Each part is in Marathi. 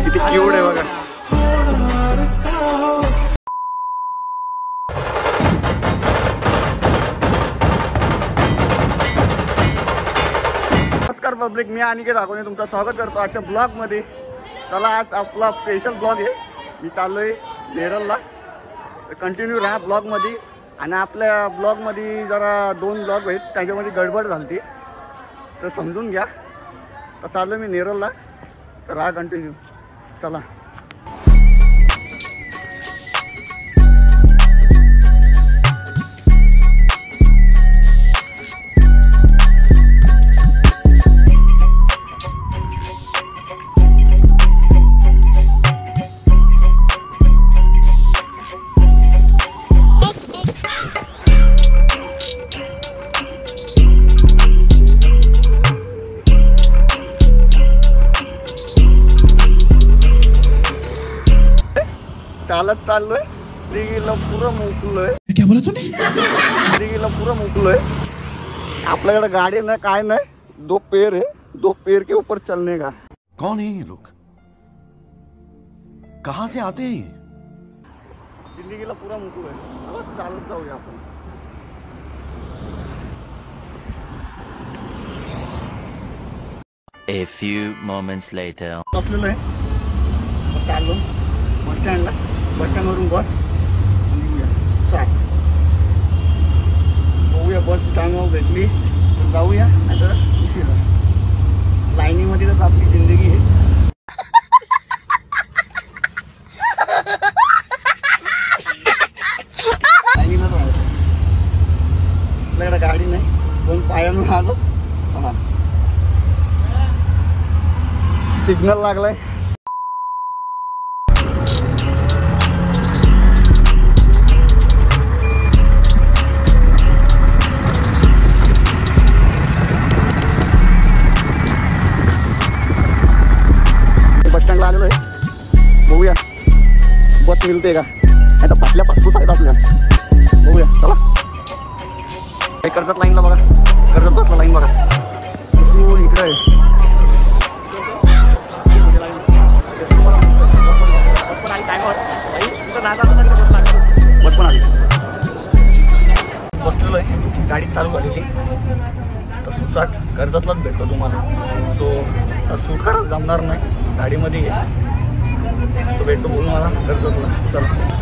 किती क्यूट आहे बघा. नमस्कार पब्लिक, मी अनिकेत आगोने तुमचं स्वागत करतो आजच्या ब्लॉगमध्ये. चला, आज आपला स्पेशल ब्लॉग आहे. मी चाललोय नेरळला. कंटिन्यू राहा ब्लॉगमध्ये. आणि आपल्या ब्लॉगमध्ये जरा 2 ब्लॉग आहेत, त्याच्यामध्ये गडबड झाली तर समजून घ्या. तर चाललो मी नेरळला, तर राहा कंटिन्यू. चला. चालत चाललोय. दिघीला पुरं मोकलोय. क्या बोला तूने? दिघीला पुरं मोकलोय. आपल्याकडे गाड़ी ना काय नाही, 2 पैर है. 2 पैर के ऊपर चलने का. कौन है ये लोग? कहाँ से आते हैं? जिंदगीला पुरा मोकलोय. चला चालत जाऊया आपण. A few moments later. बसलेलो आहे. चाललो बस स्टँडला. बस स्टँडवरून बस बघूया. बस टाइमवर भेटली तर जाऊया, नाही तर उशिरा. लाईनीमध्ये तर आपली जिंदगी आहे. लाईनीलाच राहायचं. आपल्याकडे गाडी नाही, 2 पायानं आलो. सिग्नल लागलाय. बस स्टँडला आलेलो आहे. बघूया बस मिळते का. आता पाटल्या पासपूस आहेत आपल्या. बघूया चला. हे कर्जत लाईनला बघा. कर्जत बसला लाईन बघा. इकडे आहे. बस पण आली. बसलेलो आहे. गाडी चालू झाली ती. तर सुसाट कर्जतलाच भेटतो तुम्हाला. तो शूट करायला जमणार नाही, गाडीमध्ये आहे. तो भेटतो बोलून मला कर्जतला. चला.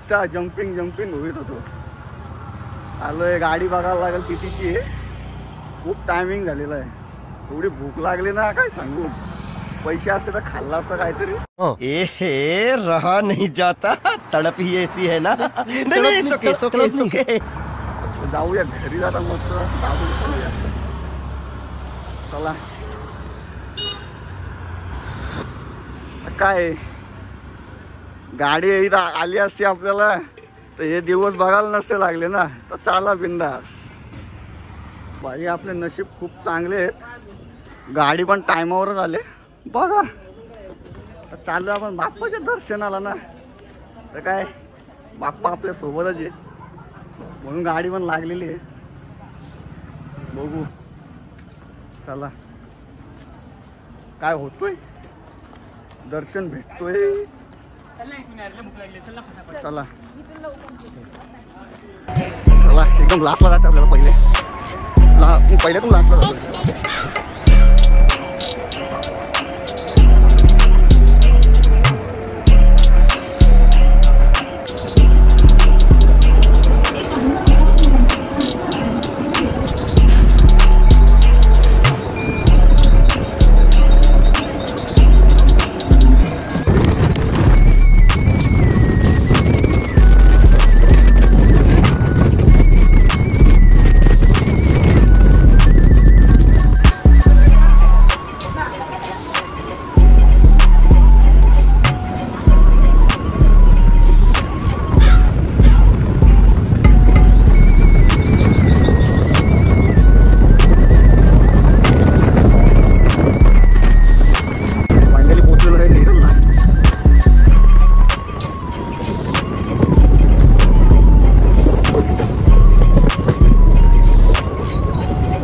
नुसता जम्पिंग होत होतो. आलोय, गाडी बघायला लागेल कितीची आहे. खूप टायमिंग झालेला आहे. एवढी भूक लागली ना काय सांगू. पैसे असते तर खाल्ला असतं काहीतरी. ए रहा नहीं जाता, तड़प ही ऐसी है ना. नहीं सुके. जाऊया घरी, जाता मस्त दाबून खाऊया. चला काय गाडी इथं आली असती आपल्याला तर हे दिवस बघायला नसते लागले ना. तर चाला बिंदास. बाई आपले नशीब खूप चांगले आहेत. गाडी पण टायमावरच आले बघा. तर चालू आपण बाप्पाच्या दर्शनाला ना. तर काय बाप्पा आपल्या सोबतच आहे म्हणून गाडी पण लागलेली आहे. बघू चला काय होतोय. दर्शन भेटतोय. चला चला एकदम लास्टला जायचं आपल्याला. पहिल्यातून लास्टला जातो.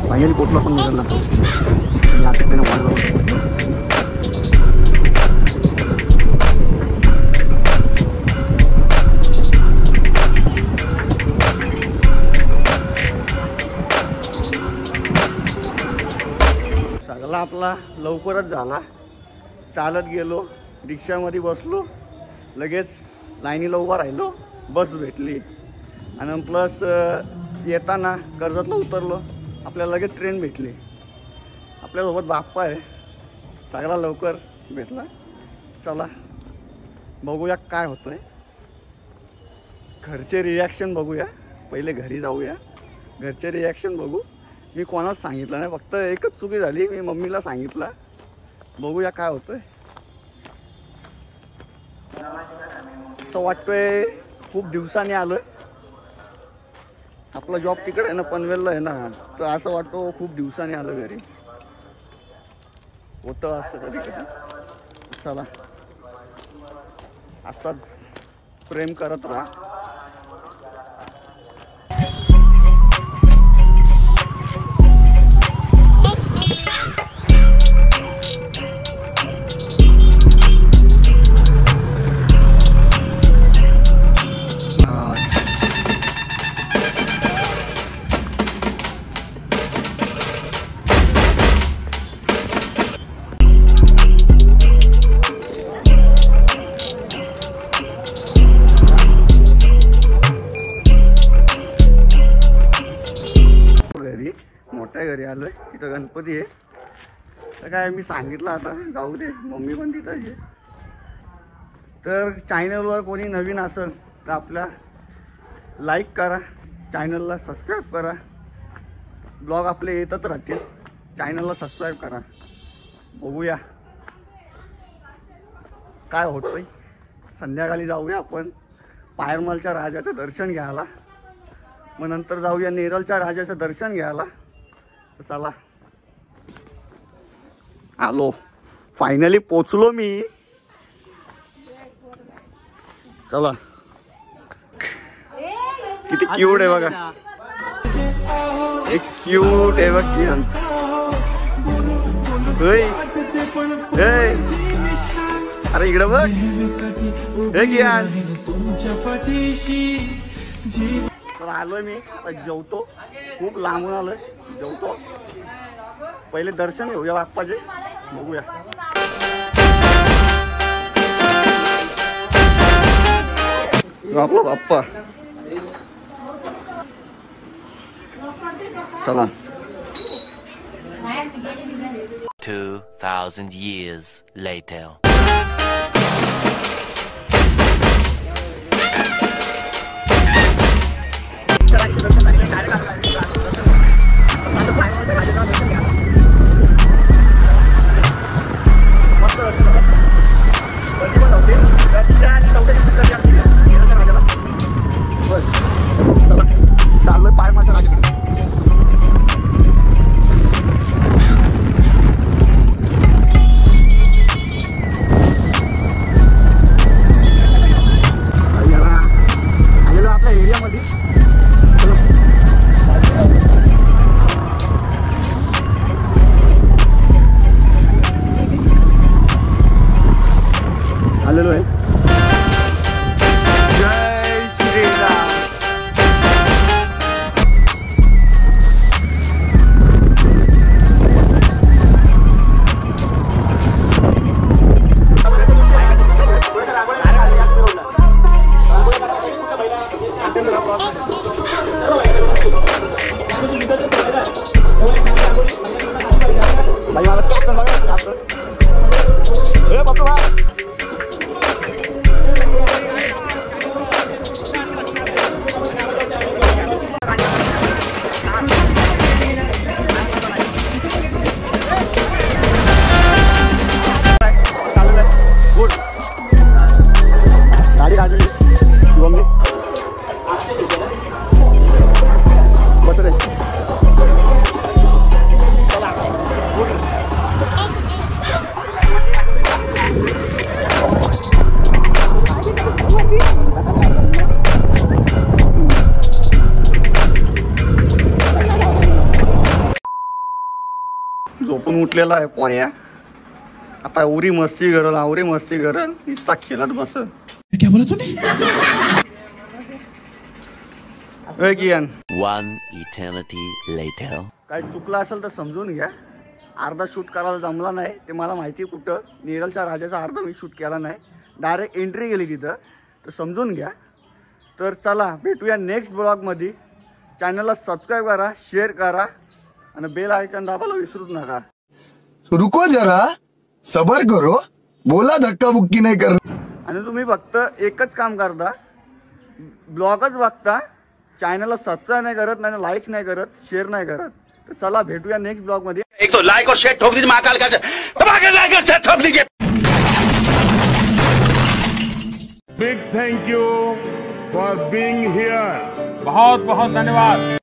फायनली पोचलो पण निघाला. सगळा आपला लवकरच झाला. चालत गेलो, रिक्षामध्ये बसलो, लगेच लाईनीला उभा राहिलो, बस भेटली. आणि प्लस येताना कर्जतला उतरलो, आपल्याला लगेच ट्रेन भेटली. आपल्यासोबत बाप्पा आहे. सगळा लवकर भेटला. चला बघूया काय होतंय. घरचे रिॲक्शन बघूया. पहिले घरी जाऊया, घरचे रिॲक्शन बघू. मी कोणाच सांगितलं नाही, फक्त एकच चुकी झाली, मी मम्मीला सांगितलं. बघूया काय होतंय. असं वाटतंय खूप दिवसांनी आलोय. आपला जॉब तिकडे आहे ना, पनवेलला आहे ना. तर असं वाटतं खूप दिवसांनी आलं घरी. होतं असं कधी कधी. चला असाच प्रेम करत राहा. मोठ्या घरी आलोय. तिथं गणपती आहे. तर काय मी सांगितलं आता जाऊ दे, मम्मी पण तिथं आहे. तर चॅनलवर कोणी नवीन असेल तर आपल्या लाईक करा, चॅनलला सबस्क्राईब करा. ब्लॉग आपले येतच राहतील. चॅनलला सबस्क्राईब करा. बघूया काय होतंय. संध्याकाळी जाऊया आपण पायरमलच्या राजाचं दर्शन घ्यायला. मग नंतर जाऊया नेरलच्या राजाचं दर्शन घ्यायला. चला आलो, फायनली पोचलो मी. चला किती क्यूट आहे बघा. एक क्यूट आहे बघ. अरे इकडं बघ. हे कियान. तर आलोय मी आता. जेवतो, खूप लांबून आलोय. जेवतो. पहिले दर्शन घेऊया बाप्पाचे. बघूया आपला बाप्पा. चला 2,000 years later. चाललोय पाय माझ्या राजाकडे. आलेलो आपल्या एरियामध्ये. आलेलो आहे. जय श्रीराम. भाई मला कॅप्टन बघा ए बापू बा. गुड गाडी काढली शिवम ने बस रे. झोपून उठलेला आहे पोऱ्या. आता उरी मस्ती करल आवरी मस्ती करल नुसता खेळत बस. क्या बोला तूने? कियान 1 eternity later. काय चुकलं असेल तर समजून घ्या. अर्धा शूट करायला जमला नाही ते मला माहिती. कुठं नेरलच्या राजाचा अर्धा मी शूट केला नाही. डायरेक्ट एंट्री गेली तिथं. तर समजून घ्या. तर चला भेटूया नेक्स्ट ब्लॉगमध्ये. चॅनलला सबस्क्राईब करा, शेअर करा आणि बेल आयकॉन दाबायला विसरूच नका. रुको जरा सबर करो. बोला धक्का बुक्की नाही कर. आणि तुम्ही फक्त एकच काम करता. ब्लॉगच बघता. चॅनलला सबस्क्राईब नाही करत, नाही लाईक नाही करत, शेअर नाही करत. तर चला भेटूया नेक्स्ट ब्लॉगमध्ये. एक तो लाइक और शेयर ठोक दीजिए महाकाल का. दबा के लाइक और शेयर ठोक दीजिए. Big thank you for being here. बहुत बहुत धन्यवाद.